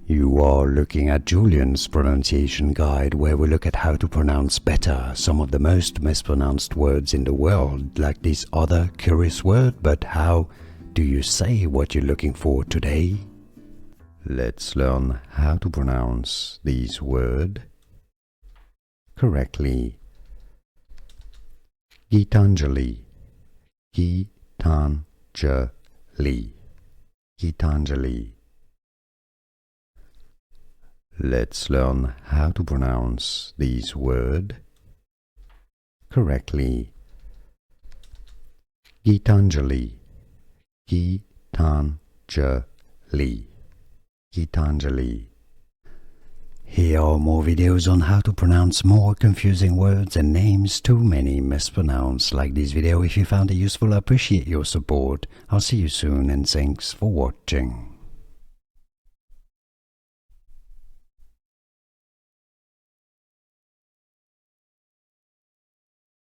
You are looking at Julian's pronunciation guide, where we look at how to pronounce better some of the most mispronounced words in the world, like this other curious word. But how do you say what you're looking for today? Let's learn how to pronounce this word correctly. Gitanjali, Gitanjali, Gitanjali. Let's learn how to pronounce this word correctly. Gitanjali, Gitanjali, Gitanjali. Here are more videos on how to pronounce more confusing words and names too many mispronounced. Like this video if you found it useful. I appreciate your support. I'll see you soon and thanks for watching.